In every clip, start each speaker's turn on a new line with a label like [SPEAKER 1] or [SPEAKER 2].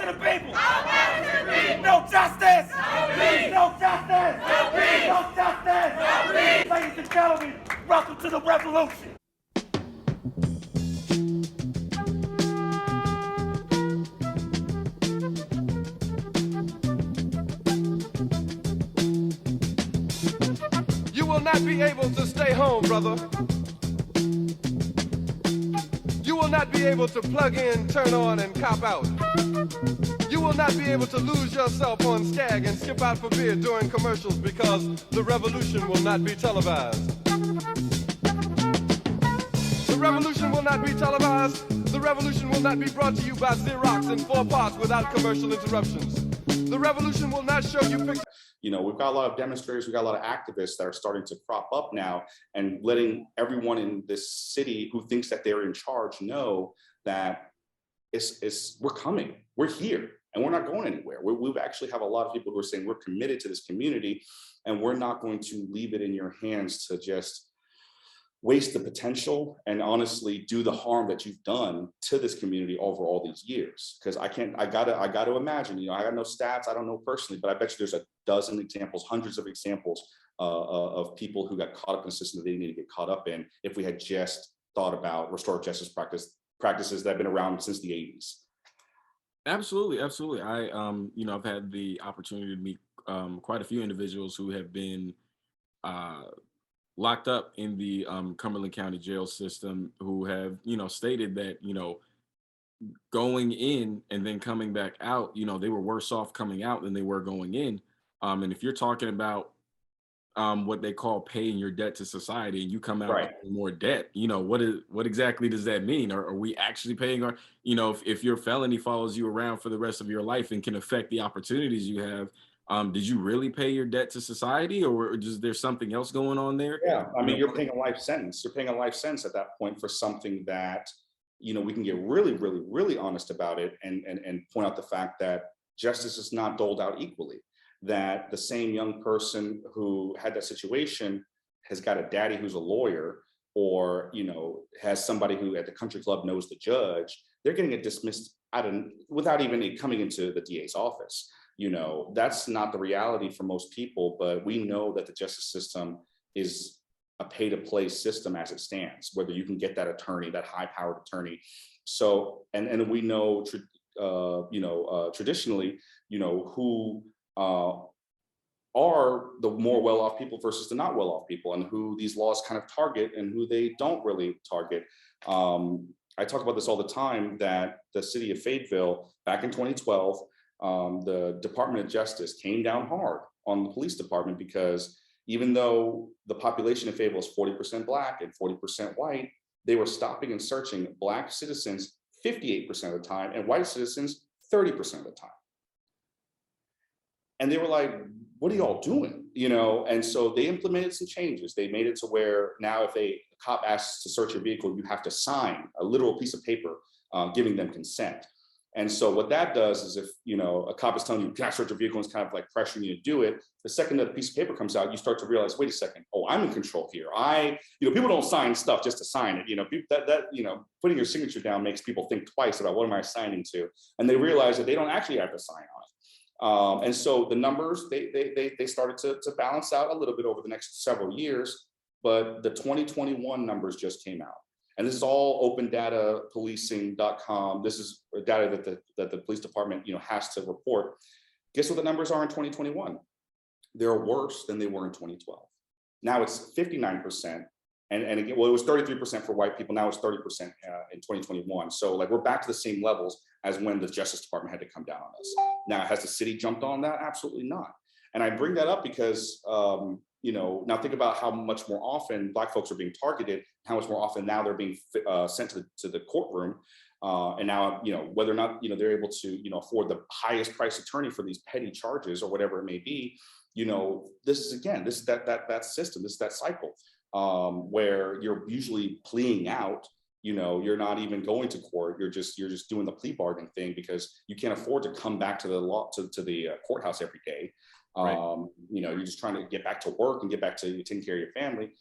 [SPEAKER 1] to the people. No justice. No justice. No justice. Ladies and gentlemen, welcome to the revolution.
[SPEAKER 2] You will not be able to stay home, brother. You will not be able to plug in, turn on, and cop out. You will not be able to lose yourself on Skag and skip out for beer during commercials because the revolution will not be televised. The revolution will not be televised. The revolution will not be brought to you by Xerox in 4 parts without commercial interruptions. The revolution will not show you pictures.
[SPEAKER 3] You know, we've got a lot of demonstrators, we've got a lot of activists that are starting to crop up now and letting everyone in this city who thinks that they're in charge know that we're coming, we're here, and we're not going anywhere. We actually have a lot of people who are saying we're committed to this community and we're not going to leave it in your hands to just waste the potential and honestly do the harm that you've done to this community over all these years. Because I gotta imagine, you know, I got no stats, I don't know personally, but I bet you there's a dozen examples, hundreds of examples of people who got caught up in a system that they didn't need to get caught up in if we had just thought about restorative justice practices that have been around since the 80s.
[SPEAKER 4] Absolutely, absolutely. You know, I've had the opportunity to meet quite a few individuals who have been locked up in the Cumberland County jail system who have, you know, stated that, you know, going in and then coming back out, you know, they were worse off coming out than they were going in. And if you're talking about what they call paying your debt to society and you come out with more debt, you know, what exactly does that mean? Are we actually paying our, you know, if your felony follows you around for the rest of your life and can affect the opportunities you have, did you really pay your debt to society, or is there something else going on there?
[SPEAKER 3] Yeah, I mean, you're paying a life sentence. You're paying a life sentence at that point for something that, you know, we can get really, really, really honest about it and point out the fact that justice is not doled out equally. That the same young person who had that situation has got a daddy who's a lawyer, or, you know, has somebody who at the country club knows the judge. They're getting it dismissed without even it coming into the DA's office. You know, that's not the reality for most people, but we know that the justice system is a pay-to-play system as it stands, whether you can get that attorney, that high-powered attorney. So, and we know, traditionally, you know, who are the more well-off people versus the not well-off people, and who these laws kind of target and who they don't really target. I talk about this all the time, that the city of Fayetteville, back in 2012, the Department of Justice came down hard on the police department because even though the population of Fayetteville is 40% Black and 40% white, they were stopping and searching Black citizens 58% of the time and white citizens 30% of the time. And they were like, what are y'all doing? You know, and so they implemented some changes. They made it to where now if a cop asks to search your vehicle, you have to sign a literal piece of paper giving them consent. And so what that does is if, you know, a cop is telling you, can I search your vehicle, and it's kind of like pressuring you to do it, the second that the piece of paper comes out, you start to realize, wait a second, oh, I'm in control here. People don't sign stuff just to sign it. You know, putting your signature down makes people think twice about what am I signing to? And they realize that they don't actually have to sign on it. And so the numbers, they started to balance out a little bit over the next several years, but the 2021 numbers just came out. And this is all open data, policing.com. This is data that the police department, you know, has to report. Guess what the numbers are in 2021? They're worse than they were in 2012. Now it's 59%. And again, well, it was 33% for white people. Now it's 30% in 2021. So like we're back to the same levels as when the Justice Department had to come down on us. Now, has the city jumped on that? Absolutely not. And I bring that up because, you know, now think about how much more often Black folks are being targeted, how much more often now they're being sent to the courtroom. And now, you know, whether or not, you know, they're able to, you know, afford the highest price attorney for these petty charges or whatever it may be, you know, this is that system, this is that cycle where you're usually pleading out. You know, you're not even going to court. You're just doing the plea bargaining thing because you can't afford to come back to the courthouse every day. Right. You know, you're just trying to get back to work and get back to taking care of your family.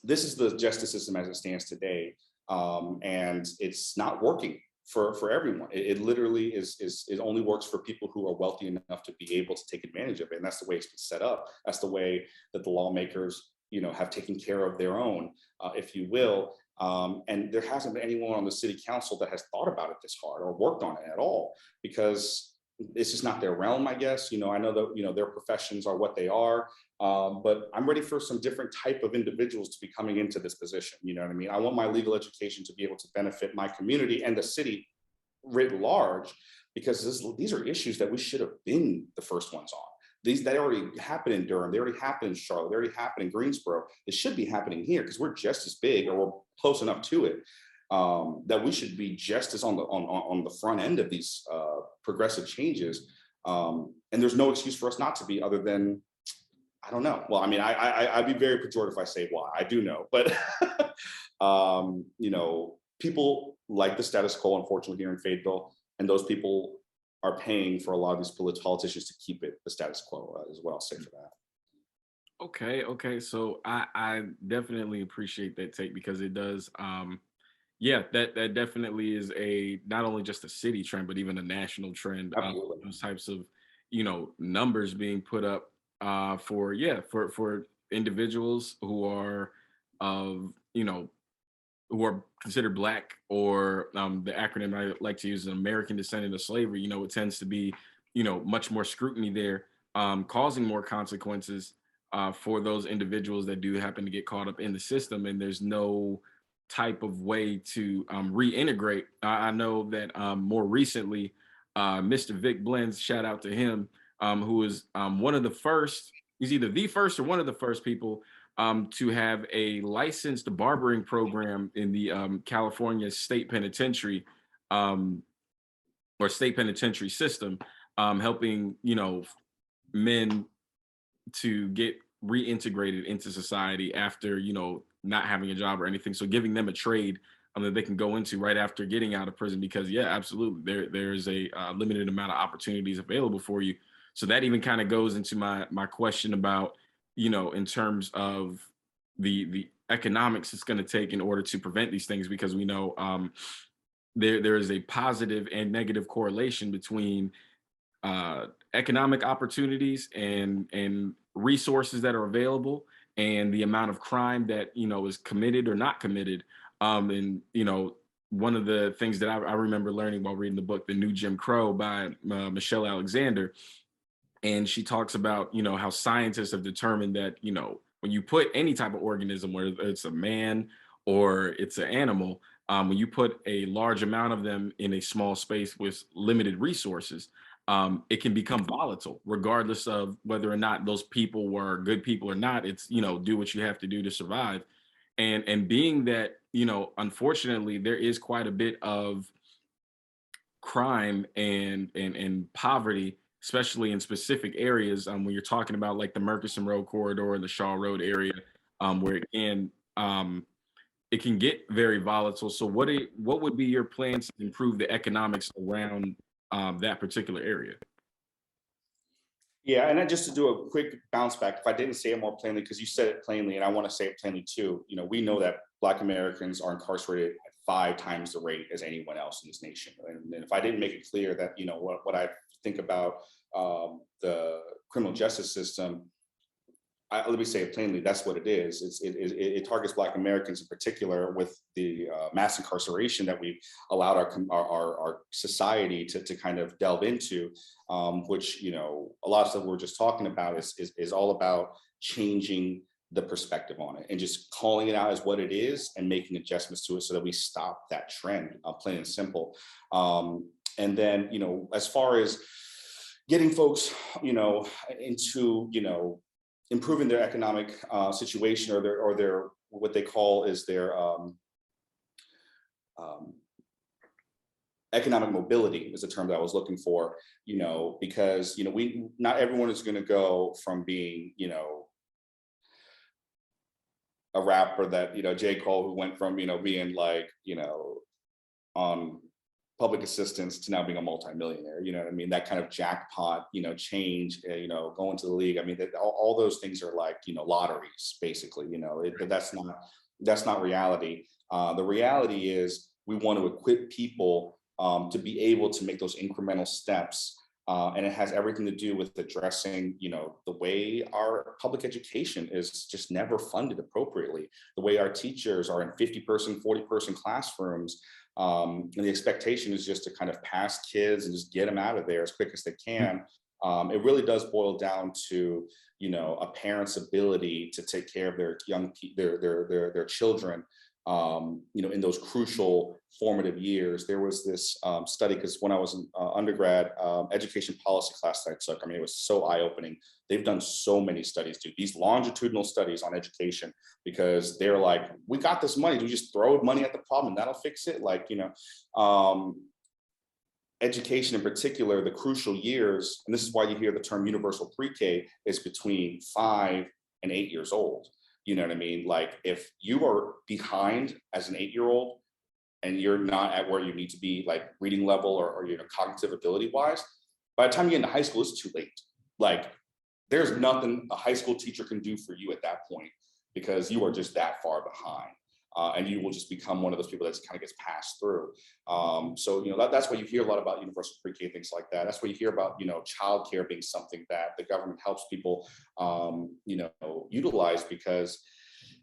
[SPEAKER 3] This is the justice system as it stands today, and it's not working. for everyone. It literally it only works for people who are wealthy enough to be able to take advantage of it. And that's the way it's been set up. That's the way that the lawmakers, have taken care of their own, if you will. And there hasn't been anyone on the city council that has thought about it this hard or worked on it at all, because it's just not their realm, I guess. I know that, their professions are what they are, but I'm ready for some different type of individuals to be coming into this position. You know what I mean? I want my legal education to be able to benefit my community and the city writ large, because these are issues that we should have been the first ones on. They already happened in Durham. They already happened in Charlotte. They already happened in Greensboro. It should be happening here because we're just as big, or we're close enough to it, that we should be just as on the front end of these progressive changes. And there's no excuse for us not to be, other than, I don't know. Well, I mean, I'd be very pejorative if I say why. I do know, but people like the status quo, unfortunately, here in Fayetteville, and those people are paying for a lot of these politicians to keep it the status quo, is what I'll say for that.
[SPEAKER 4] Okay. So I definitely appreciate that take, because it does, that definitely is not only just a city trend, but even a national trend. Those types of, numbers being put up for individuals who are who are considered Black, or the acronym I like to use is American descendant of slavery. It tends to be, much more scrutiny there, causing more consequences for those individuals that do happen to get caught up in the system. And there's no type of way to reintegrate. I know that more recently, Mr. Vic Blends, shout out to him, who is one of the first, he's either the first or one of the first people to have a licensed barbering program in the California state penitentiary, or state penitentiary system, helping, men to get reintegrated into society after, not having a job or anything. So giving them a trade that they can go into right after getting out of prison, because absolutely, there's a limited amount of opportunities available for you. So that even kind of goes into my question about, in terms of the economics it's going to take in order to prevent these things, because we know there is a positive and negative correlation between economic opportunities and resources that are available, and the amount of crime that is committed or not committed. And one of the things that I remember learning while reading the book, The New Jim Crow by Michelle Alexander, and she talks about how scientists have determined that when you put any type of organism, whether it's a man or it's an animal, when you put a large amount of them in a small space with limited resources, it can become volatile, regardless of whether or not those people were good people or not. It's, do what you have to do to survive. And being that, unfortunately, there is quite a bit of crime and poverty, especially in specific areas, when you're talking about like the Murchison Road corridor and the Shaw Road area, where it can get very volatile. So what would be your plans to improve the economics around that particular area?
[SPEAKER 3] Yeah, and then just to do a quick bounce back, if I didn't say it more plainly, because you said it plainly, and I want to say it plainly too, we know that Black Americans are incarcerated at 5 times the rate as anyone else in this nation. And if I didn't make it clear that, what I think about the criminal justice system, let me say it plainly, that's what it is. It targets Black Americans in particular, with the mass incarceration that we've allowed our society to kind of delve into, which, a lot of stuff we're just talking about is all about changing the perspective on it and just calling it out as what it is and making adjustments to it so that we stop that trend, plain and simple. And then, as far as getting folks, into, improving their economic situation, or their what they call is their economic mobility is the term that I was looking for. Because not everyone is going to go from being a rapper that J. Cole, who went from being like on public assistance to now being a multimillionaire. You know what I mean? That kind of jackpot, change, going to the league. I mean, all those things are like, lotteries, basically. That's not reality. The reality is we want to equip people to be able to make those incremental steps. And it has everything to do with addressing, the way our public education is just never funded appropriately, the way our teachers are in 50-person, 40-person classrooms. And the expectation is just to kind of pass kids and just get them out of there as quick as they can. It really does boil down to, a parent's ability to take care of their their children, in those crucial formative years. There was this study, because when I was in undergrad, education policy class that I took, it was so eye-opening. They've done so many studies, dude, these longitudinal studies on education, because they're like, we got this money, do we just throw money at the problem and that'll fix it? Education in particular, the crucial years, and this is why you hear the term universal pre-K, is between 5 and 8 years old. You know what I mean? Like, if you are behind as an 8-year-old and you're not at where you need to be, like reading level or cognitive ability wise, by the time you get into high school, it's too late. Like, there's nothing a high school teacher can do for you at that point, because you are just that far behind. And you will just become one of those people that kind of gets passed through. So, that's why you hear a lot about universal pre-K, things like that. That's why you hear about, childcare being something that the government helps people, utilize, because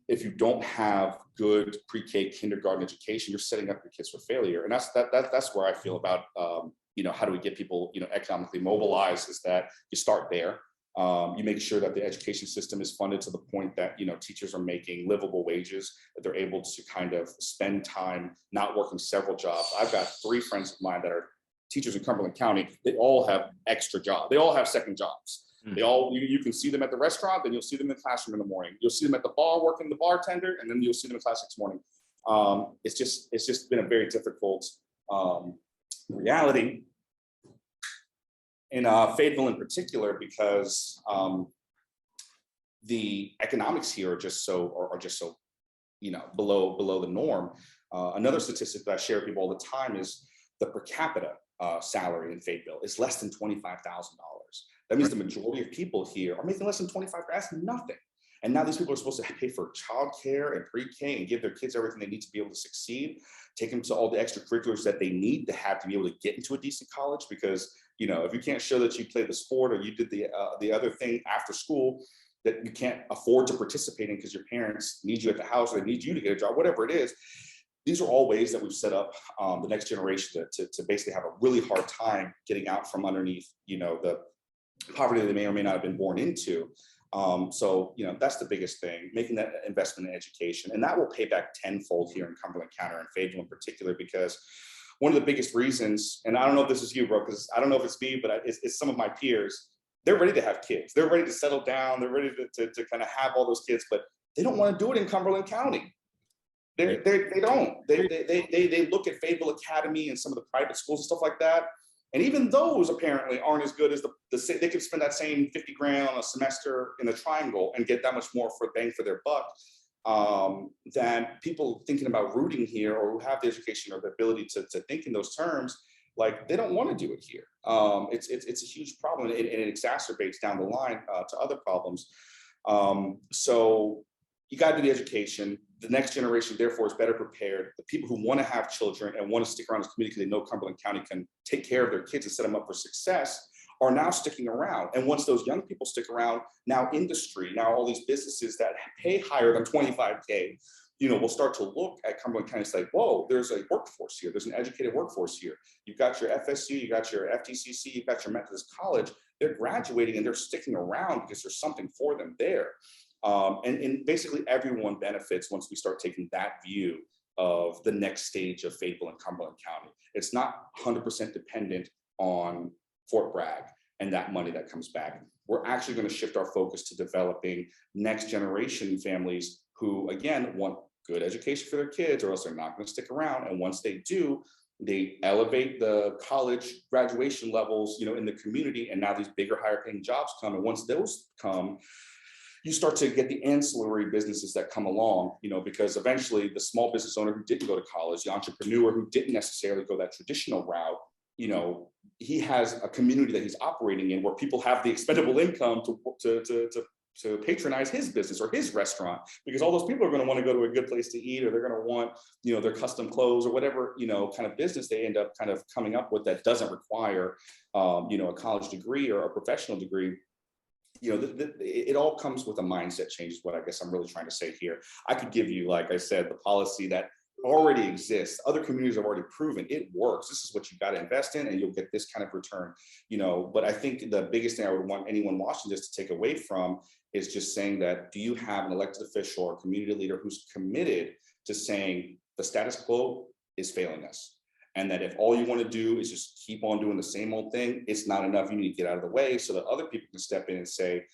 [SPEAKER 3] if you don't have good pre-K kindergarten education, you're setting up your kids for failure. And that's where I feel about, how do we get people, economically mobilized, is that you start there. You make sure that the education system is funded to the point that, teachers are making livable wages, that they're able to kind of spend time not working several jobs. I've got 3 friends of mine that are teachers in Cumberland County. They all have extra jobs. They all have second jobs. They all, you can see them at the restaurant, then you'll see them in the classroom in the morning. You'll see them at the bar working the bartender, and then you'll see them in class next morning. It's just been a very difficult reality in Fayetteville in particular, because the economics here are just so below the norm. Another statistic that I share with people all the time is the per capita salary in Fayetteville is less than $25,000. That means the majority of people here are making less than $25,000. That's nothing. And now these people are supposed to pay for childcare and pre-K and give their kids everything they need to be able to succeed, take them to all the extracurriculars that they need to have to be able to get into a decent college. Because, if you can't show that you played the sport or you did the other thing after school that you can't afford to participate in because your parents need you at the house or they need you to get a job, whatever it is, these are all ways that we've set up the next generation to basically have a really hard time getting out from underneath, the poverty they may or may not have been born into. So, that's the biggest thing, making that investment in education, and that will pay back tenfold here in Cumberland County and Fayetteville in particular, because one of the biggest reasons, and I don't know if this is you, bro, because I don't know if it's me, but it's some of my peers, they're ready to have kids. They're ready to settle down. They're ready to kind of have all those kids, but they don't want to do it in Cumberland County. They don't. They look at Fayetteville Academy and some of the private schools and stuff like that. And even those apparently aren't as good as they could spend that same 50 grand on a semester in the Triangle and get that much more for bang for their buck than people thinking about rooting here or who have the education or the ability to think in those terms. Like, they don't want to do it here. It's a huge problem, and it exacerbates down the line to other problems. So you got to do the education. The next generation, therefore, is better prepared. The people who want to have children and want to stick around this community because they know Cumberland County can take care of their kids and set them up for success are now sticking around. And once those young people stick around, now industry, now all these businesses that pay higher than $25K, will start to look at Cumberland County and say, whoa, there's a workforce here. There's an educated workforce here. You've got your FSU, you got your FTCC, you've got your Methodist College. They're graduating and they're sticking around because there's something for them there. And basically everyone benefits once we start taking that view of the next stage of Fayetteville and Cumberland County. It's not 100% dependent on Fort Bragg and that money that comes back. We're actually going to shift our focus to developing next generation families who, again, want good education for their kids, or else they're not going to stick around. And once they do, they elevate the college graduation levels, in the community. And now these bigger, higher paying jobs come. And once those come, you start to get the ancillary businesses that come along, because eventually the small business owner who didn't go to college, the entrepreneur who didn't necessarily go that traditional route, he has a community that he's operating in where people have the expendable income to patronize his business or his restaurant, because all those people are going to want to go to a good place to eat, or they're going to want, their custom clothes or whatever, kind of business they end up kind of coming up with that doesn't require, a college degree or a professional degree. It all comes with a mindset change is what I guess I'm really trying to say here. I could give you, like I said, the policy that already exists. Other communities have already proven it works. This is what you've got to invest in and you'll get this kind of return, but I think the biggest thing I would want anyone watching this to take away from is just saying that, do you have an elected official or community leader who's committed to saying the status quo is failing us? And that if all you want to do is just keep on doing the same old thing, it's not enough. You need to get out of the way so that other people can step in and say,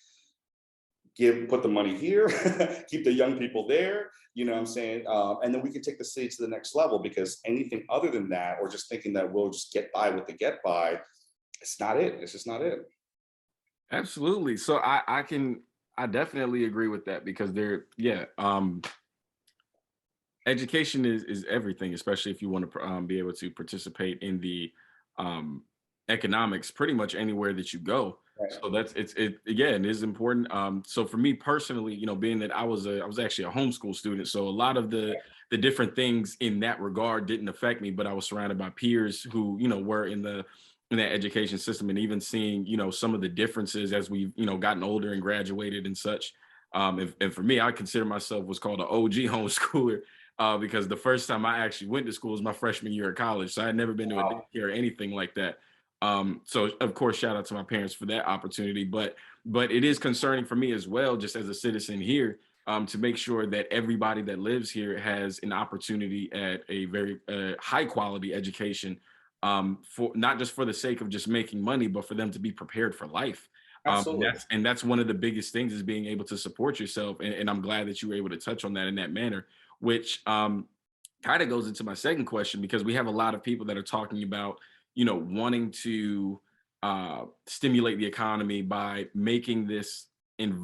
[SPEAKER 3] put the money here, keep the young people there, you know what I'm saying? And then we can take the city to the next level, because anything other than that, or just thinking that we'll just get by with the get by, it's not it. It's just not it.
[SPEAKER 4] Absolutely. So I definitely agree with that, because education is everything, especially if you want to be able to participate in the economics pretty much anywhere that you go.
[SPEAKER 3] Right.
[SPEAKER 4] So it is important. So for me personally, being that I was actually a homeschool student, so a lot of the different things in that regard didn't affect me, but I was surrounded by peers who, were in that education system, and even seeing, some of the differences as we've, gotten older and graduated and such. And for me, I consider myself what's called an OG homeschooler, because the first time I actually went to school was my freshman year of college. So I had never been to a daycare or anything like that. So of course, shout out to my parents for that opportunity, but it is concerning for me as well, just as a citizen here, to make sure that everybody that lives here has an opportunity at a very high quality education, for not just for the sake of just making money, but for them to be prepared for life.
[SPEAKER 3] Absolutely.
[SPEAKER 4] And that's one of the biggest things, is being able to support yourself. And I'm glad that you were able to touch on that in that manner, which kind of goes into my second question, because we have a lot of people that are talking about, wanting to stimulate the economy by making this an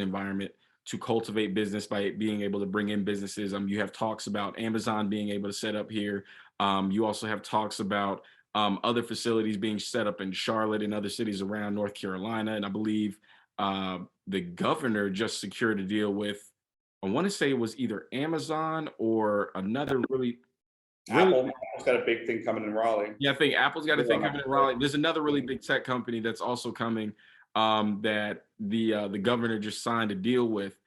[SPEAKER 4] environment to cultivate business, by being able to bring in businesses. You have talks about Amazon being able to set up here. You also have talks about other facilities being set up in Charlotte and other cities around North Carolina. And I believe the governor just secured a deal with, I want to say it was either Amazon or another Apple's
[SPEAKER 3] got a big thing coming in Raleigh.
[SPEAKER 4] Yeah, I think Apple's got a thing coming in Raleigh. There's another really big tech company that's also coming, that the governor just signed a deal with,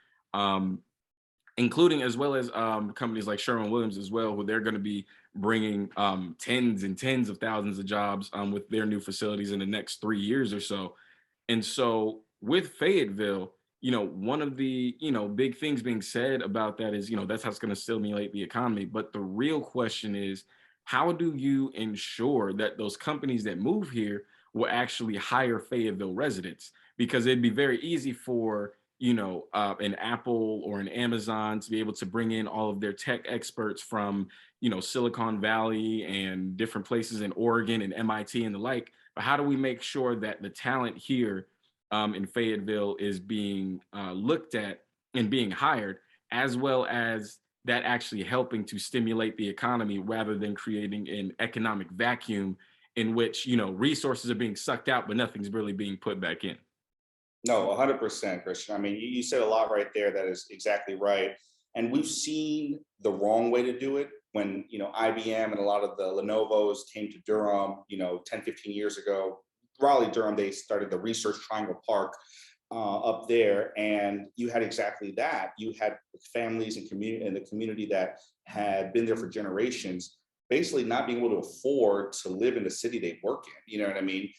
[SPEAKER 4] including as well as companies like Sherwin-Williams as well, who they're going to be bringing tens and tens of thousands of jobs with their new facilities in the next 3 years or so. And so with Fayetteville, one of the, big things being said about that is, that's how it's going to stimulate the economy. But the real question is, how do you ensure that those companies that move here will actually hire Fayetteville residents? Because it'd be very easy for, an Apple or an Amazon to be able to bring in all of their tech experts from, Silicon Valley and different places in Oregon and MIT and the like. But how do we make sure that the talent here in Fayetteville is being looked at and being hired, as well as that actually helping to stimulate the economy, rather than creating an economic vacuum in which, resources are being sucked out, but nothing's really being put back in?
[SPEAKER 3] No, 100%, Christian. I mean, you said a lot right there. That is exactly right. And we've seen the wrong way to do it when, IBM and a lot of the Lenovo's came to Durham, 10, 15 years ago. Raleigh, Durham, they started the Research Triangle Park up there, and you had exactly that. You had families and community in the community that had been there for generations, basically not being able to afford to live in the city they work in. You know what I mean?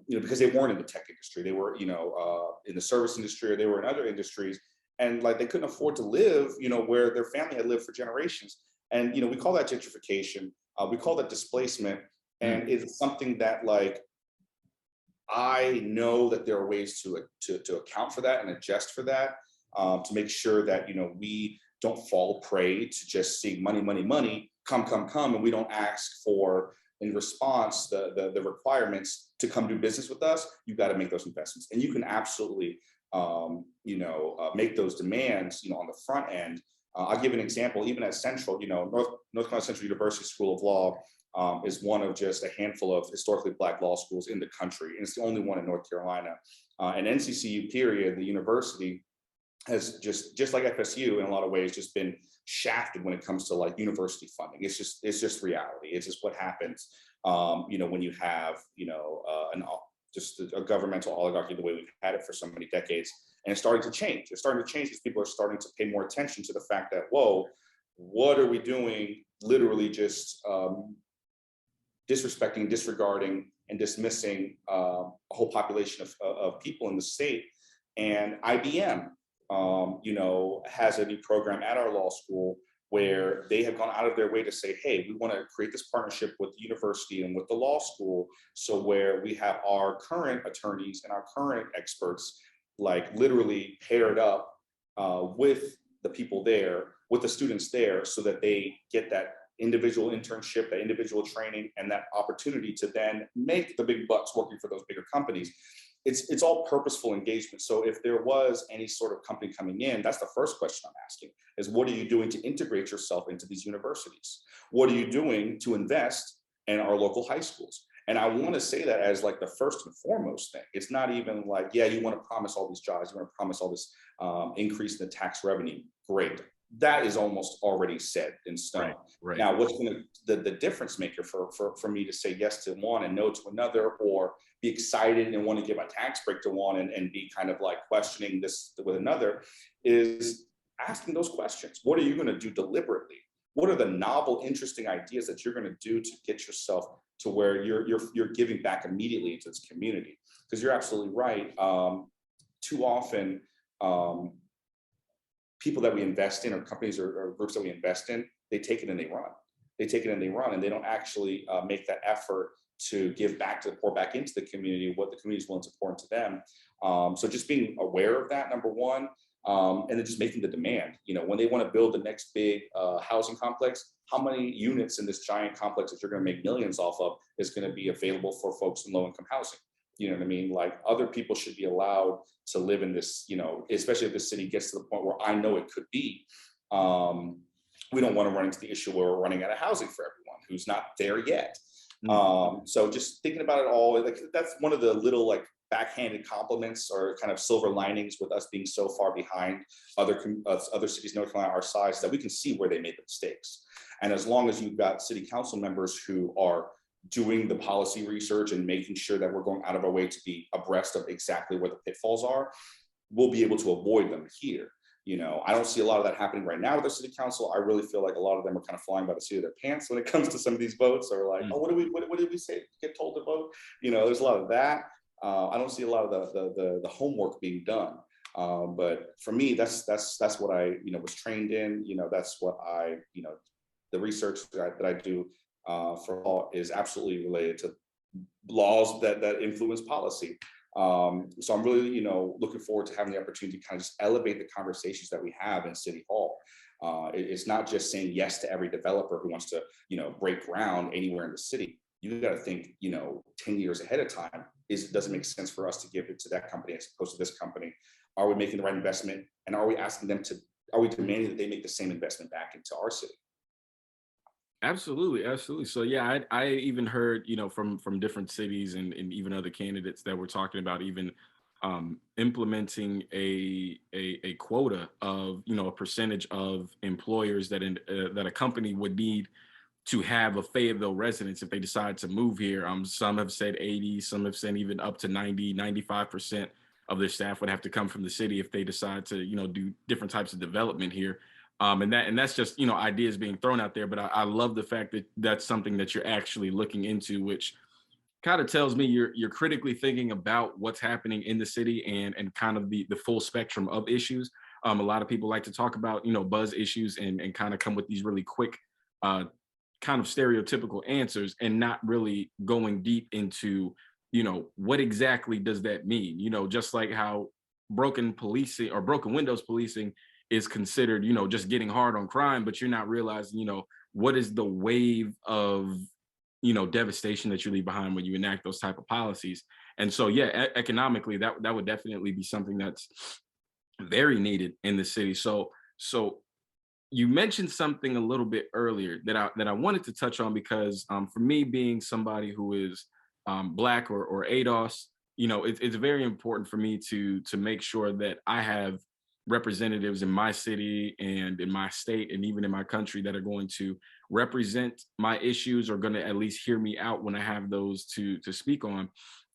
[SPEAKER 3] Because they weren't in the tech industry, they were, in the service industry, or they were in other industries, and like they couldn't afford to live, where their family had lived for generations. And we call that gentrification. We call that displacement, and it's something that, like, I know that there are ways to account for that and adjust for that, to make sure that we don't fall prey to just seeing money, come, and we don't ask for, in response, the requirements to come do business with us. You got to make those investments, and you can absolutely make those demands on the front end. I'll give an example. Even at Central, North Carolina Central University School of Law, is one of just a handful of historically Black law schools in the country. And it's the only one in North Carolina. And NCCU, period, the university, has just like FSU in a lot of ways just been shafted when it comes to like university funding. It's just reality. It's just what happens, when you have, just a governmental oligarchy the way we've had it for so many decades. And it's starting to change. It's starting to change because people are starting to pay more attention to the fact that, whoa, what are we doing? Literally just disrespecting, disregarding, and dismissing a whole population of people in the state. And IBM, has a new program at our law school where they have gone out of their way to say, hey, we want to create this partnership with the university and with the law school. So where we have our current attorneys and our current experts, like literally paired up with the people there, with the students there, so that they get that individual internship, that individual training, and that opportunity to then make the big bucks working for those bigger companies. It's all purposeful engagement. So if there was any sort of company coming in, that's the first question I'm asking, is what are you doing to integrate yourself into these universities? What are you doing to invest in our local high schools? And I want to say that as like the first and foremost thing. It's not even like, yeah, you want to promise all these jobs, you want to promise all this increase in the tax revenue. Great. That is almost already set in stone.
[SPEAKER 4] Right.
[SPEAKER 3] Now, what's going to the difference maker for me to say yes to one and no to another, or be excited and want to give a tax break to one and be kind of like questioning this with another, is asking those questions. What are you going to do deliberately? What are the novel, interesting ideas that you're going to do to get yourself to where you're giving back immediately to this community? Because you're absolutely right. Too often, people that we invest in, or companies or groups that we invest in, they take it and they run. They take it and they run, and they don't actually make that effort to give back, to pour back into the community what the community is willing to pour into them. So just being aware of that, number one, and then just making the demand. When they want to build the next big housing complex, how many units in this giant complex that you're going to make millions off of is going to be available for folks in low-income housing? You know what I mean? Like, other people should be allowed to live in this, especially if the city gets to the point where I know it could be. We don't want to run into the issue where we're running out of housing for everyone who's not there yet. So just thinking about it all, like, that's one of the little like backhanded compliments or kind of silver linings with us being so far behind other cities in North Carolina our size, that we can see where they made the mistakes. And as long as you've got city council members who are doing the policy research and making sure that we're going out of our way to be abreast of exactly where the pitfalls are, we'll be able to avoid them here. I don't see a lot of that happening right now with the city council. I really feel like a lot of them are kind of flying by the seat of their pants when it comes to some of these votes, or like, oh, what did we say? Get told to vote? There's a lot of that. I don't see a lot of the homework being done. But for me, that's what I was trained in. That's what the research that I do for law is absolutely related to laws that influence policy. So I'm really, looking forward to having the opportunity to kind of just elevate the conversations that we have in City Hall. It's not just saying yes to every developer who wants to, break ground anywhere in the city. You got to think, 10 years ahead of time. Does it make sense for us to give it to that company as opposed to this company? Are we making the right investment? And are we demanding that they make the same investment back into our city?
[SPEAKER 4] Absolutely. So yeah, I even heard, from different cities and even other candidates that were talking about even implementing a quota of, a percentage of employers that that a company would need to have a Fayetteville residence if they decide to move here. Some have said 80, some have said even up to 90, 95% of their staff would have to come from the city if they decide to, do different types of development here. And that's just, ideas being thrown out there. But I love the fact that that's something that you're actually looking into, which kind of tells me you're critically thinking about what's happening in the city and kind of the full spectrum of issues. A lot of people like to talk about, buzz issues and kind of come with these really quick kind of stereotypical answers and not really going deep into, what exactly does that mean? Just like how broken policing or broken windows policing is considered, just getting hard on crime, but you're not realizing, what is the wave of, devastation that you leave behind when you enact those type of policies. And so, yeah, economically, that would definitely be something that's very needed in the city. So you mentioned something a little bit earlier that I wanted to touch on because for me being somebody who is Black or ADOS, it's very important for me to make sure that I have representatives in my city and in my state and even in my country that are going to represent my issues or going to at least hear me out when I have those to speak on.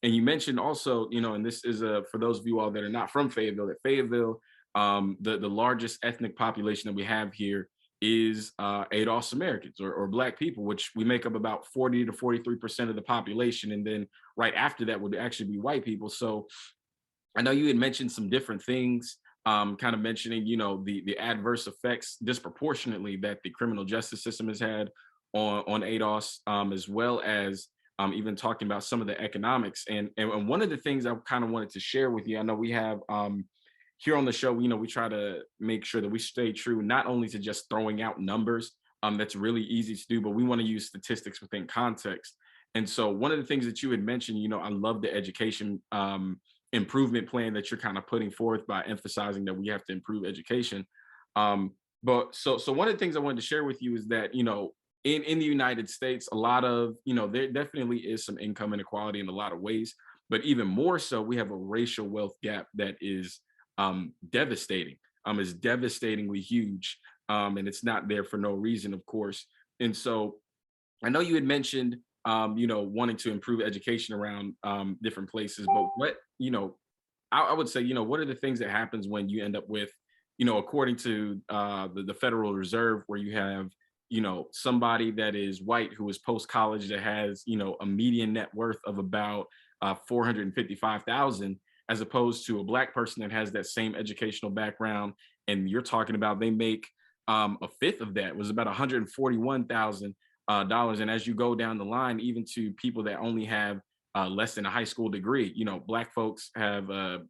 [SPEAKER 4] And you mentioned also, and this is for those of you all that are not from Fayetteville, that Fayetteville, the largest ethnic population that we have here is ADOS Americans or Black people, which we make up about 40 to 43% of the population. And then right after that would actually be white people. So I know you had mentioned some different things, kind of mentioning, the adverse effects disproportionately that the criminal justice system has had on ADOS, as well as even talking about some of the economics. And one of the things I kind of wanted to share with you, I know we have here on the show, we try to make sure that we stay true, not only to just throwing out numbers, that's really easy to do, but we want to use statistics within context. And so one of the things that you had mentioned, I love the education improvement plan that you're kind of putting forth by emphasizing that we have to improve education. But so one of the things I wanted to share with you is that, in the United States, a lot of, there definitely is some income inequality in a lot of ways, but even more so, we have a racial wealth gap that is devastating. Is devastatingly huge, and it's not there for no reason, of course. And so, I know you had mentioned, wanting to improve education around different places, but what, I would say, what are the things that happens when you end up with, according to the Federal Reserve, where you have, somebody that is white who is post college that has, a median net worth of about 455,000. As opposed to a Black person that has that same educational background, and you're talking about they make a fifth of that, was about $141,000. And as you go down the line, even to people that only have less than a high school degree, Black folks have a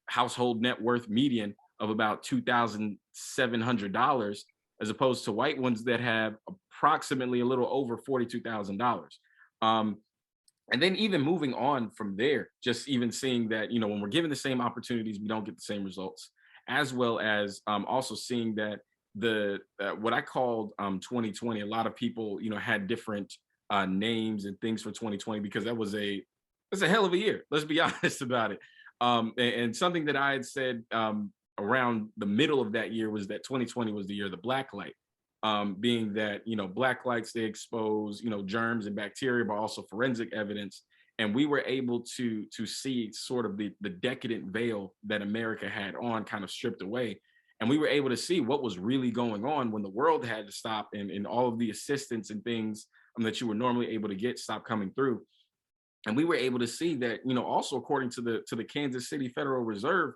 [SPEAKER 4] household net worth median of about $2,700, as opposed to white ones that have approximately a little over $42,000. And then even moving on from there, just even seeing that, when we're given the same opportunities, we don't get the same results, as well as also seeing that what I called 2020, a lot of people, had different names and things for 2020, because that's a hell of a year. Let's be honest about it. And something that I had said around the middle of that year was that 2020 was the year of the Black light. Being that, Black lights, they expose, germs and bacteria, but also forensic evidence. And we were able to see sort of the decadent veil that America had on kind of stripped away. And we were able to see what was really going on when the world had to stop and all of the assistance and things that you were normally able to get stop coming through. And we were able to see that, also according to the Kansas City Federal Reserve,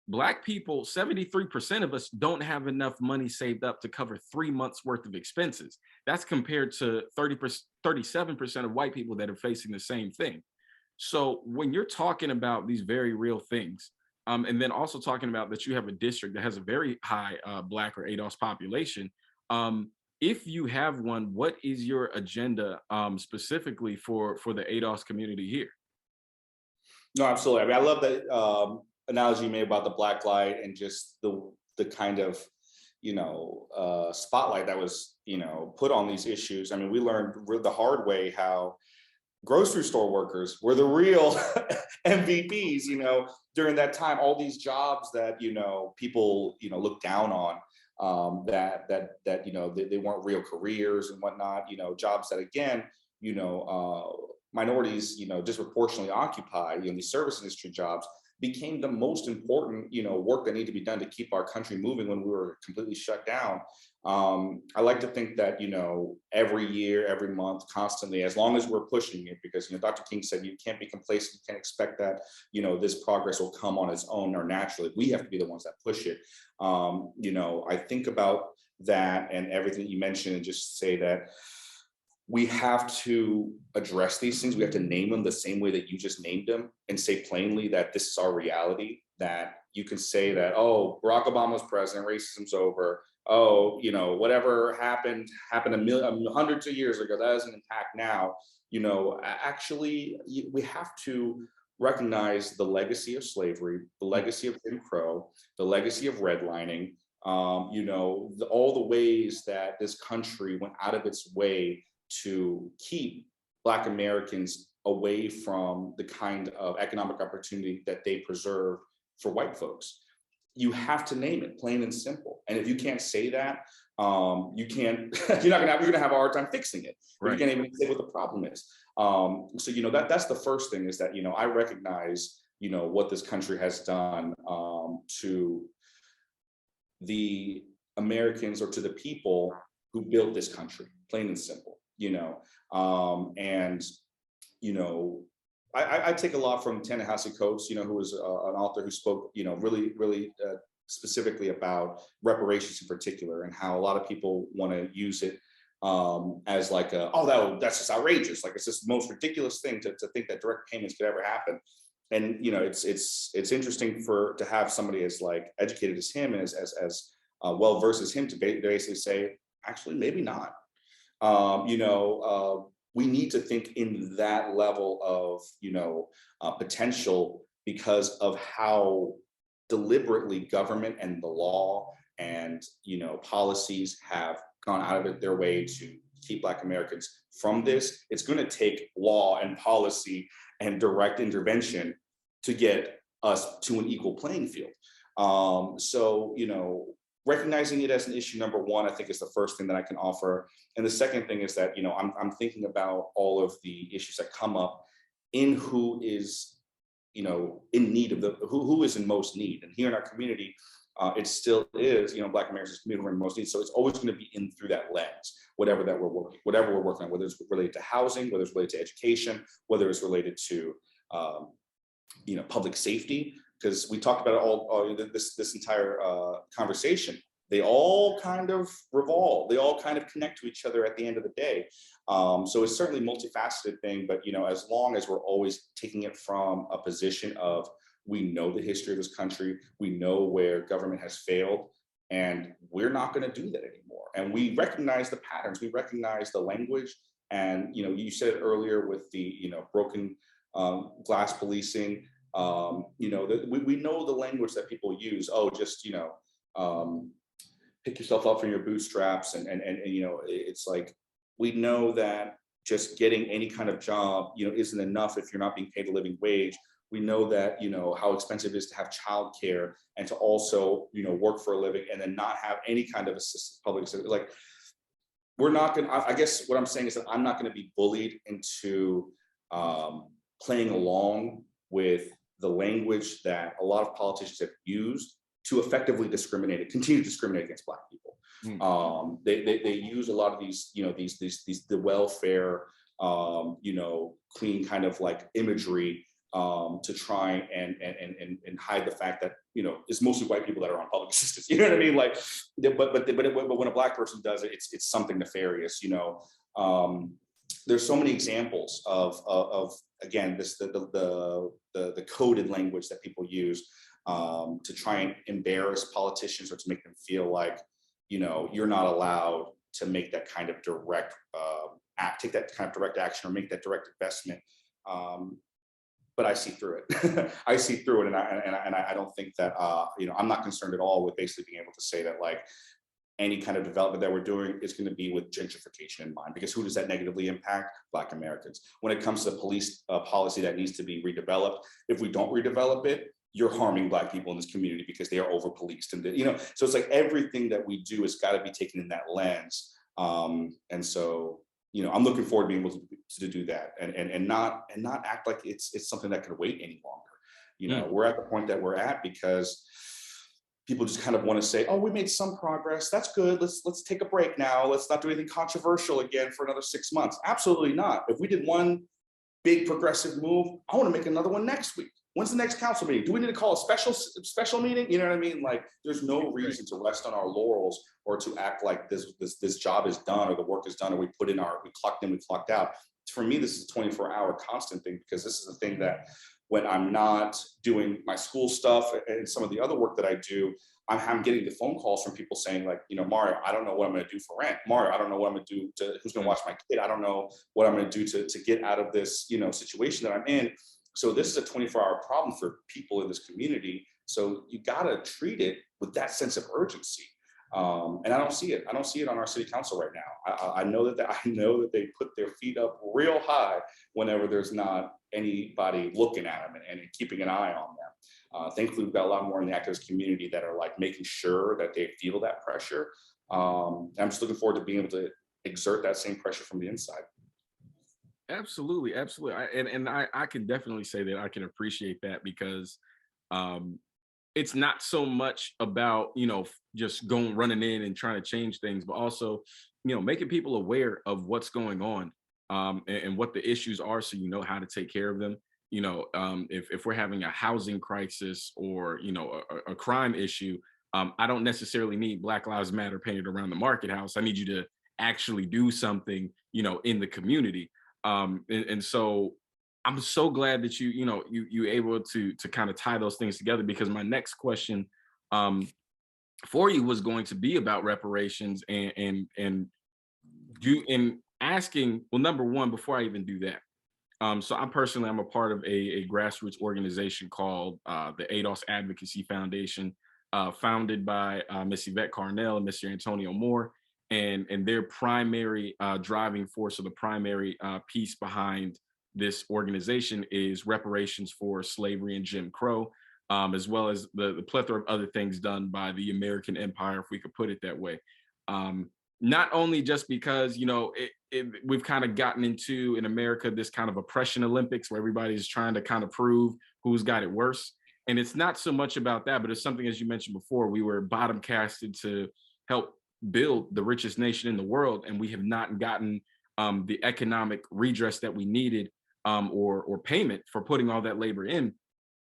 [SPEAKER 4] Black people, 73% of us don't have enough money saved up to cover 3 months worth of expenses. That's compared to 37% of white people that are facing the same thing. So when you're talking about these very real things, and then also talking about that you have a district that has a very high Black or ADOS population, if you have one, what is your agenda specifically for the ADOS community here?
[SPEAKER 3] No, absolutely. I mean, I love that analogy you made about the Black light and just the kind of spotlight that was put on these issues. I mean, we learned the hard way how grocery store workers were the real MVPs, during that time. All these jobs that people looked down on, that they weren't real careers and whatnot. Jobs that again, minorities disproportionately occupy. These service industry jobs became the most important, work that needed to be done to keep our country moving when we were completely shut down. I like to think that, every year, every month, constantly, as long as we're pushing it, because, Dr. King said, you can't be complacent. You can't expect that, this progress will come on its own or naturally. We have to be the ones that push it. I think about that and everything you mentioned and just say that we have to address these things. We have to name them the same way that you just named them and say plainly that this is our reality, that you can say that, oh, Barack Obama's president, racism's over. Oh, whatever happened hundreds of years ago, that doesn't impact now. Actually, we have to recognize the legacy of slavery, the legacy of Jim Crow, the legacy of redlining, All the ways that this country went out of its way to keep Black Americans away from the kind of economic opportunity that they preserve for white folks. You have to name it, plain and simple. And if you can't say that, you can't. You're gonna have a hard time fixing it. Right. You can't even say what the problem is. That's the first thing, is that I recognize what this country has done to the Americans, or to the people who built this country, plain and simple. I take a lot from Ta-Nehisi Coates, who was an author who spoke, really specifically about reparations in particular, and how a lot of people want to use it as like, that's just outrageous. Like, it's just the most ridiculous thing to think that direct payments could ever happen. And it's interesting to have somebody as like educated as him and as well versed as him to basically say, actually, maybe not. We need to think in that level of potential, because of how deliberately government and the law and policies have gone out of their way to keep Black Americans from this. It's going to take law and policy and direct intervention to get us to an equal playing field. Recognizing it as an issue, number one, I think, is the first thing that I can offer. And the second thing is that, I'm thinking about all of the issues that come up in who is, in need of who is in most need. And here in our community, it still is, Black Americans community who are in most need. So it's always going to be in through that lens, whatever we're working on, whether it's related to housing, whether it's related to education, whether it's related to, public safety. Because we talked about it all this entire conversation. They all kind of revolve. They all kind of connect to each other at the end of the day. So it's certainly a multifaceted thing, but as long as we're always taking it from a position of, we know the history of this country, we know where government has failed, and we're not going to do that anymore. And we recognize the patterns, we recognize the language, and you said it earlier with the broken glass policing. We know the language that people use. Pick yourself up from your bootstraps, and it's like, we know that just getting any kind of job isn't enough if you're not being paid a living wage. We know that how expensive it is to have childcare, and to also work for a living and then not have any kind of public assistance. Like, we're not gonna. I guess what I'm saying is that I'm not going to be bullied into playing along with the language that a lot of politicians have used to effectively continue to discriminate against Black people. They use a lot of these, the welfare, clean kind of like imagery to try and hide the fact that it's mostly white people that are on public assistance. You know what I mean? Like, but when a Black person does it, it's something nefarious. There's so many examples of again, the coded language that people use to try and embarrass politicians, or to make them feel like, you're not allowed to make that kind of direct take that kind of direct action, or make that direct investment. But I see through it. I see through it, and I don't think that I'm not concerned at all with basically being able to say that, like, any kind of development that we're doing is going to be with gentrification in mind, because who does that negatively impact? Black Americans. When it comes to police policy that needs to be redeveloped, if we don't redevelop it, you're harming Black people in this community because they are over policed, and so it's like everything that we do has got to be taken in that lens. And so I'm looking forward to being able to do that, and not act like it's something that can wait any longer. We're at the point that we're at because people just kind of want to say, oh, we made some progress. That's good. Let's take a break now. Let's not do anything controversial again for another 6 months. Absolutely not. If we did one big progressive move, I want to make another one next week. When's the next council meeting? Do we need to call a special meeting? You know what I mean? Like, there's no reason to rest on our laurels, or to act like this job is done, or the work is done, or we clocked in, we clocked out. For me, this is a 24-hour constant thing, because this is the thing that, when I'm not doing my school stuff and some of the other work that I do, I'm getting the phone calls from people saying, like, Mario, I don't know what I'm going to do for rent. Mario, I don't know what I'm going to do who's going to watch my kid. I don't know what I'm going to do to get out of this, situation that I'm in. So this is a 24-hour problem for people in this community. So you got to treat it with that sense of urgency. And I don't see it. I don't see it on our city council right now. I know that I know that they put their feet up real high whenever there's not anybody looking at them and keeping an eye on them. Thankfully, we've got a lot more in the activist community that are like making sure that they feel that pressure. I'm just looking forward to being able to exert that same pressure from the inside.
[SPEAKER 4] Absolutely, absolutely. I can definitely say that I can appreciate that because it's not so much about, just running in and trying to change things, but also, making people aware of what's going on, and what the issues are, so you know how to take care of them. If we're having a housing crisis or a crime issue, I don't necessarily need Black Lives Matter painted around the market house. I need you to actually do something, in the community. And so I'm so glad that you able to kind of tie those things together, because my next question for you was going to be about reparations and asking, well, number one, before I even do that. So I'm a part of a grassroots organization called the ADOS Advocacy Foundation, founded by Miss Yvette Carnell and Mr. Antonio Moore. And their primary driving force, or the primary piece behind this organization, is reparations for slavery and Jim Crow, as well as the plethora of other things done by the American empire, if we could put it that way. Not only just because, we've kind of gotten into, in America, this kind of oppression Olympics where everybody's trying to kind of prove who's got it worse. And it's not so much about that, but it's something, as you mentioned before, we were bottom casted to help build the richest nation in the world, and we have not gotten the economic redress that we needed, or payment for putting all that labor in.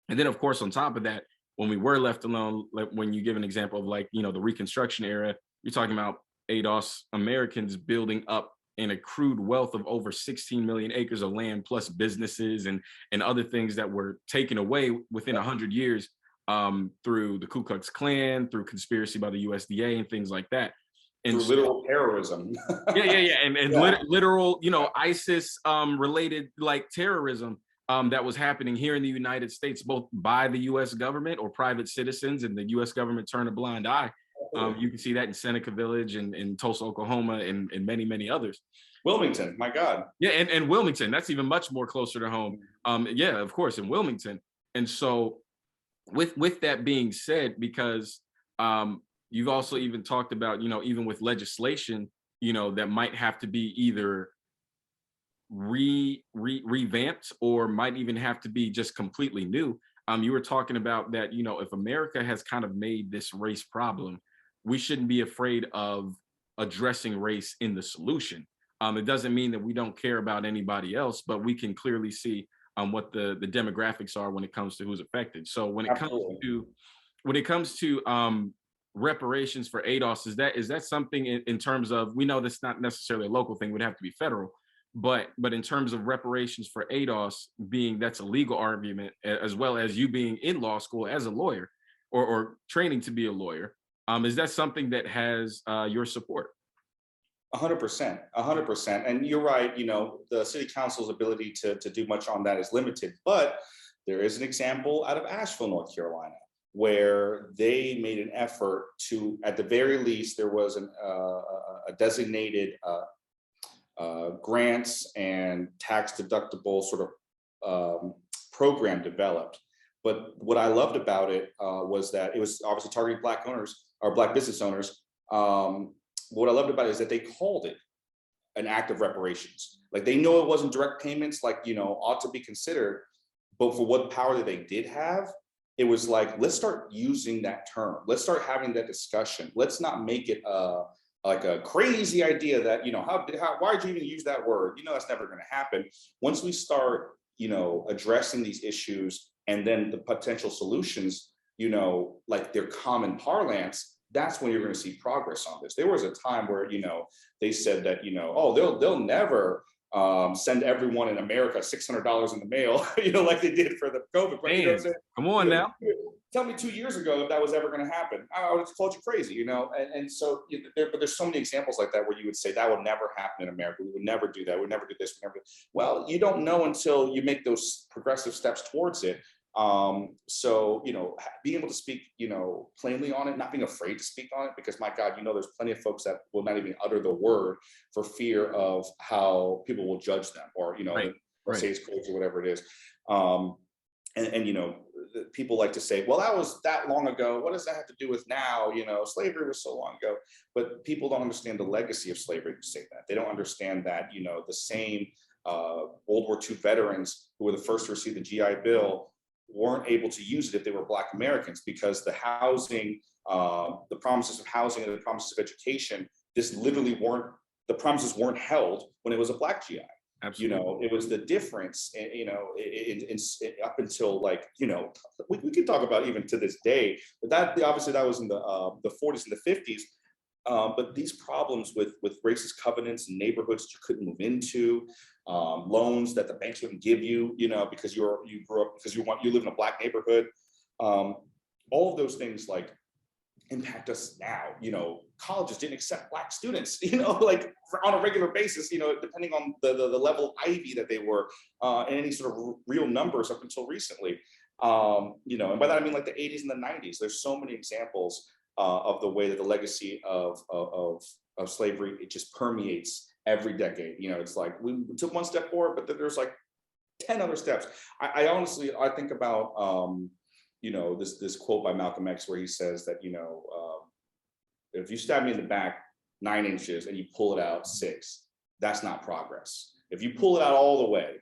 [SPEAKER 4] And then, of course, on top of that, when we were left alone, like when you give an example of the Reconstruction era, you're talking about ADOS Americans building up an accrued wealth of over 16 million acres of land, plus businesses and other things that were taken away within 100 years, through the Ku Klux Klan, through conspiracy by the USDA and things like that. And
[SPEAKER 3] through literal terrorism.
[SPEAKER 4] yeah. And literal, ISIS related terrorism that was happening here in the United States, both by the US government or private citizens, and the US government turned a blind eye. You can see that in Seneca Village and in Tulsa, Oklahoma, and many, many others.
[SPEAKER 3] Wilmington, my God.
[SPEAKER 4] Yeah, and Wilmington, that's even much more closer to home. Yeah, of course, in Wilmington. And so with that being said, because you've also even talked about, even with legislation, that might have to be either revamped or might even have to be just completely new. You were talking about that, if America has kind of made this race problem, we shouldn't be afraid of addressing race in the solution. It doesn't mean that we don't care about anybody else, but we can clearly see what the demographics are when it comes to who's affected. So when it comes to reparations for ADOS, is that something in terms of, we know that's not necessarily a local thing, would have to be federal, but in terms of reparations for ADOS, being that's a legal argument, as well as you being in law school as a lawyer or training to be a lawyer, is that something that has your support?
[SPEAKER 3] 100%, 100%. And you're right, the city council's ability to do much on that is limited, but there is an example out of Asheville, North Carolina, where they made an effort to, at the very least, there was a designated grants and tax deductible sort of program developed. But what I loved about it was that it was obviously targeting Black owners or Black business owners. What I loved about it is that they called it an act of reparations. Like, they know it wasn't direct payments, ought to be considered, but for what power that they did have, it was like, let's start using that term. Let's start having that discussion. Let's not make it like a crazy idea that, why'd you even use that word? That's never going to happen. Once we start, addressing these issues and then the potential solutions, like their common parlance, that's when you're going to see progress on this. There was a time where, they said that, they'll never send everyone in America $600 in the mail, like they did for the COVID. But,
[SPEAKER 4] Man, come on now.
[SPEAKER 3] Tell me 2 years ago if that was ever going to happen. I would have called you crazy, And so, but there's so many examples like that where you would say that would never happen in America. We would never do that. We would never do this. Well, you don't know until you make those progressive steps towards it. So, being able to speak, plainly on it, not being afraid to speak on it, because my God, there's plenty of folks that will not even utter the word for fear of how people will judge them, or,
[SPEAKER 4] Right.
[SPEAKER 3] or say it's crazy or whatever it is. People like to say, well, that was that long ago. What does that have to do with now? Slavery was so long ago, but people don't understand the legacy of slavery to say that. They don't understand that, the same World War II veterans who were the first to receive the GI Bill weren't able to use it if they were Black Americans, because the housing, the promises of housing and the promises of education, the promises weren't held when it was a Black GI.
[SPEAKER 4] Absolutely.
[SPEAKER 3] It was the difference, up until we could talk about even to this day, but obviously that was in the 40s and the 50s. But these problems with racist covenants and neighborhoods that you couldn't move into, loans that the banks wouldn't give you, because you grew up, because you live in a Black neighborhood, all of those things impact us now. Colleges didn't accept Black students, on a regular basis, depending on the level of Ivy that they were, and any sort of real numbers up until recently. And by that I mean the 80s and the 90s. There's so many examples of the way that the legacy of slavery, it just permeates every decade. It's we took one step forward, but then there's 10 other steps. I honestly think about this quote by Malcolm X, where he says that if you stab me in the back 9 inches and you pull it out 6, that's not progress. If you pull it out all the way,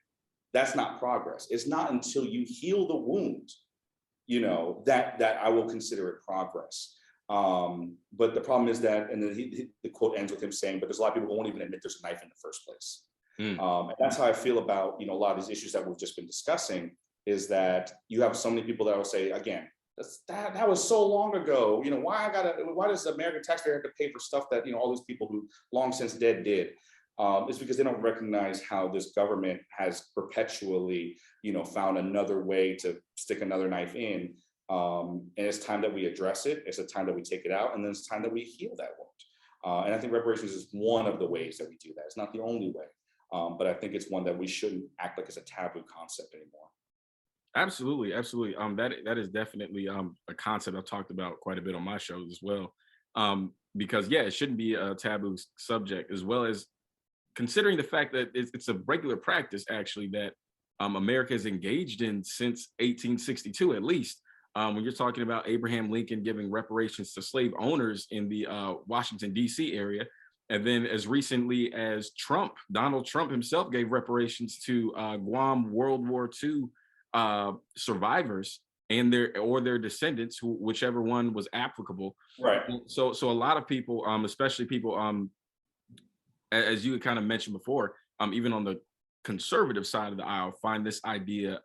[SPEAKER 3] that's not progress. It's not until you heal the wound, that I will consider it progress. But the problem is that, and then the quote ends with him saying, but there's a lot of people who won't even admit there's a knife in the first place. And that's how I feel about, a lot of these issues that we've just been discussing, is that you have so many people that will say, again, that was so long ago. Why does the American taxpayer have to pay for stuff that, all these people who long since dead did? It's because they don't recognize how this government has perpetually, found another way to stick another knife in. And it's time that we address it. It's a time that we take it out, and then it's time that we heal that wound. And I think reparations is one of the ways that we do that. It's not the only way, but I think it's one that we shouldn't act like it's a taboo concept anymore.
[SPEAKER 4] Absolutely. That is definitely a concept I've talked about quite a bit on my shows as well. Because it shouldn't be a taboo subject, as well as considering the fact that it's a regular practice actually that America has engaged in since 1862 at least. When you're talking about Abraham Lincoln giving reparations to slave owners in the Washington, D.C. area, and then as recently as Donald Trump himself gave reparations to Guam World War II survivors and their descendants, whichever one was applicable.
[SPEAKER 3] Right.
[SPEAKER 4] So a lot of people, especially people, as you had kind of mentioned before, even on the conservative side of the aisle, find this idea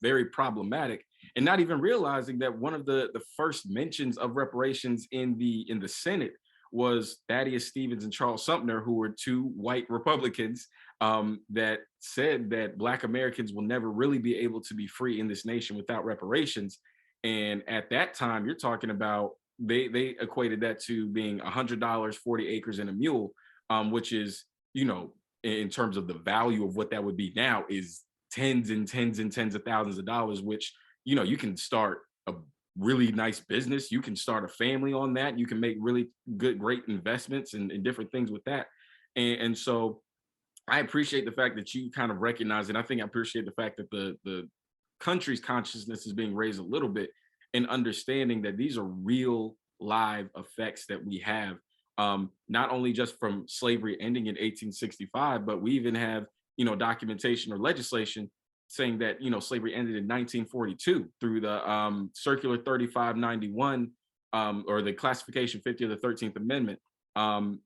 [SPEAKER 4] very problematic, and not even realizing that one of the first mentions of reparations in the Senate was Thaddeus Stevens and Charles Sumner, who were two white Republicans that said that Black Americans will never really be able to be free in this nation without reparations. And at that time, you're talking about, they equated that to being $100, 40 acres and a mule, which is, in terms of the value of what that would be now, is tens and tens and tens of thousands of dollars, which, you can start a really nice business. You can start a family on that. You can make really great investments and different things with that. And so I appreciate the fact that you kind of recognize it. I think I appreciate the fact that the country's consciousness is being raised a little bit, and understanding that these are real live effects that we have, not only just from slavery ending in 1865, but we even have, documentation or legislation saying that, slavery ended in 1942 through the Circular 3591, or the Classification 50 of the 13th Amendment,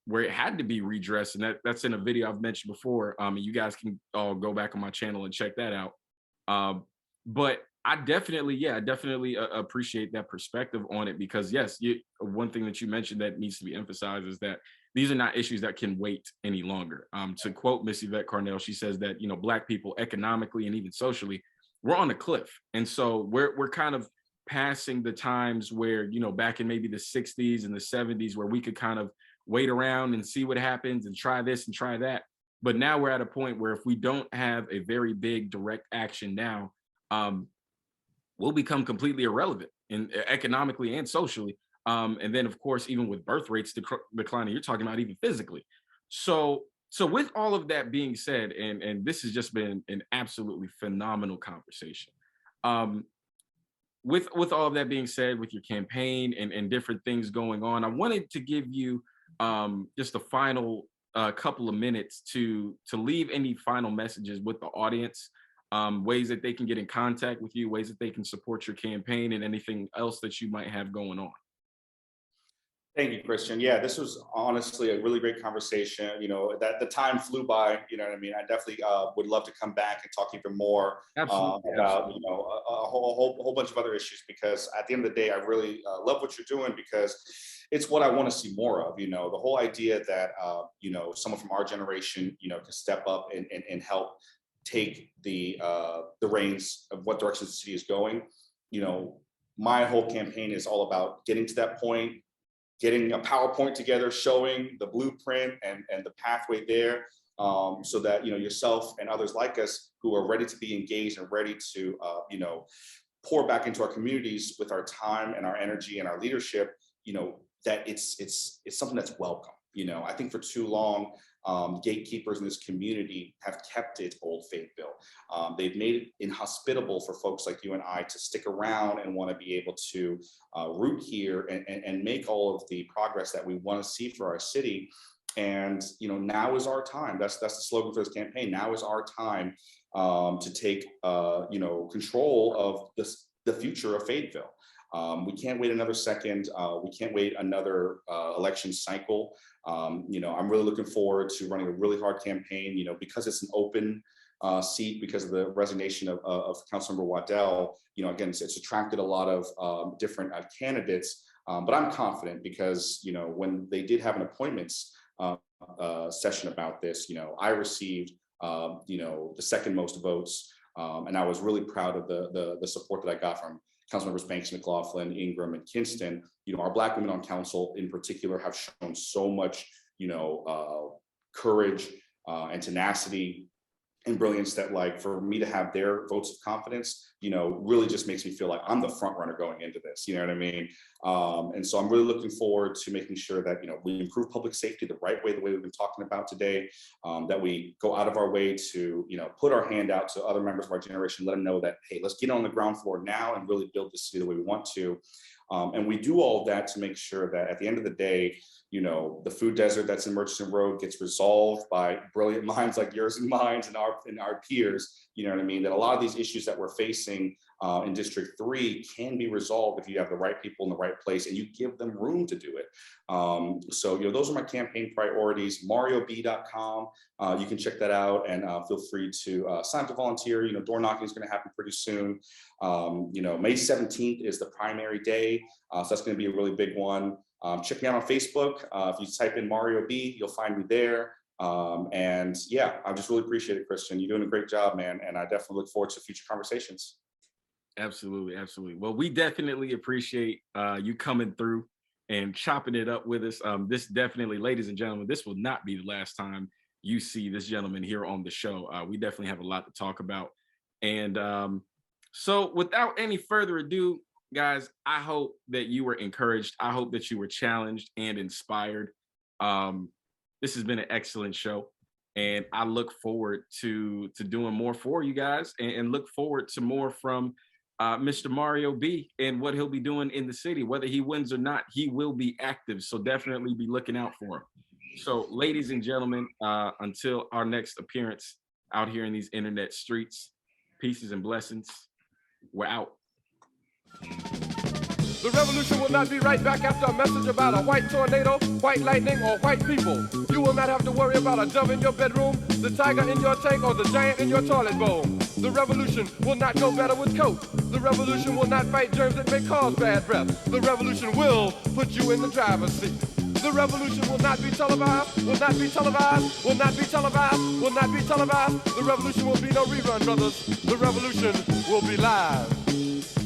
[SPEAKER 4] where it had to be redressed. And that's in a video I've mentioned before. You guys can all go back on my channel and check that out. But I definitely appreciate that perspective on it, because yes, one thing that you mentioned that needs to be emphasized is that these are not issues that can wait any longer. To quote Miss Yvette Carnell, she says that, Black people economically and even socially, we're on a cliff. And so we're kind of passing the times where, back in maybe the 60s and the 70s, where we could kind of wait around and see what happens and try this and try that. But now we're at a point where if we don't have a very big direct action now, will become completely irrelevant in economically and socially. And then, of course, even with birth rates declining, you're talking about even physically. So with all of that being said, and this has just been an absolutely phenomenal conversation. With all of that being said, with your campaign and different things going on, I wanted to give you just a final couple of minutes to leave any final messages with the audience, ways that they can get in contact with you, ways that they can support your campaign, and anything else that you might have going on.
[SPEAKER 3] Thank you, Christian. Yeah, this was honestly a really great conversation. You know, that the time flew by, you know what I mean? I definitely would love to come back and talk even more about, you know, a whole bunch of other issues, because at the end of the day, I really love what you're doing, because it's what I want to see more of. You know, the whole idea that, you know, someone from our generation, you know, can step up and help take the reins of what direction the city is going. You know, my whole campaign is all about getting to that point, getting a PowerPoint together, showing the blueprint and the pathway there, so that, you know, yourself and others like us who are ready to be engaged and ready to, you know, pour back into our communities with our time and our energy and our leadership, you know, that it's something that's welcome. You know, I think for too long, gatekeepers in this community have kept it Old Fayetteville. They've made it inhospitable for folks like you and I to stick around and want to be able to root here and make all of the progress that we want to see for our city. And, you know, now is our time. That's the slogan for this campaign. Now is our time to take, you know, control of the future of Fayetteville. We can't wait another second. We can't wait another election cycle. You know, I'm really looking forward to running a really hard campaign, you know, because it's an open seat, because of the resignation of Councilmember Waddell. You know, again, it's attracted a lot of different candidates, but I'm confident because, you know, when they did have an appointments session about this, you know, I received, you know, the second most votes, and I was really proud of the support that I got from Councilmembers Banks, McLaughlin, Ingram, and Kinston. You know, our Black women on council in particular have shown so much, you know, courage and tenacity and brilliance that, like, for me to have their votes of confidence, you know, really just makes me feel like I'm the front runner going into this, you know what I mean? And so I'm really looking forward to making sure that, you know, we improve public safety the right way, the way we've been talking about today, that we go out of our way to, you know, put our hand out to other members of our generation, let them know that, hey, let's get on the ground floor now and really build the city the way we want to. And we do all of that to make sure that at the end of the day, you know, the food desert that's in Murchison Road gets resolved by brilliant minds like yours and mine and our peers. You know what I mean? That a lot of these issues that we're facing in District 3 can be resolved if you have the right people in the right place and you give them room to do it. So, you know, those are my campaign priorities. MarioB.com. You can check that out and feel free to sign up to volunteer. You know, door knocking is going to happen pretty soon. You know, May 17th is the primary day. So that's going to be a really big one. Check me out on Facebook. If you type in Mario B, you'll find me there. And yeah, I just really appreciate it, Christian. You're doing a great job, man. And I definitely look forward to future conversations.
[SPEAKER 4] Absolutely, absolutely. Well, we definitely appreciate you coming through and chopping it up with us. This definitely, ladies and gentlemen, this will not be the last time you see this gentleman here on the show. We definitely have a lot to talk about. And so without any further ado, guys, I hope that you were encouraged. I hope that you were challenged and inspired. This has been an excellent show, and I look forward to doing more for you guys, and look forward to more from Mr. Mario B and what he'll be doing in the city. Whether he wins or not, he will be active. So definitely be looking out for him. So, ladies and gentlemen, until our next appearance out here in these internet streets, pieces and blessings. We're out.
[SPEAKER 2] The revolution will not be right back after a message about a white tornado, white lightning, or white people. You will not have to worry about a dove in your bedroom, the tiger in your tank, or the giant in your toilet bowl. The revolution will not go better with coke. The revolution will not fight germs that may cause bad breath. The revolution will put you in the driver's seat. The revolution will not be televised, will not be televised, will not be televised, will not be televised. The revolution will be no rerun, brothers. The revolution will be live.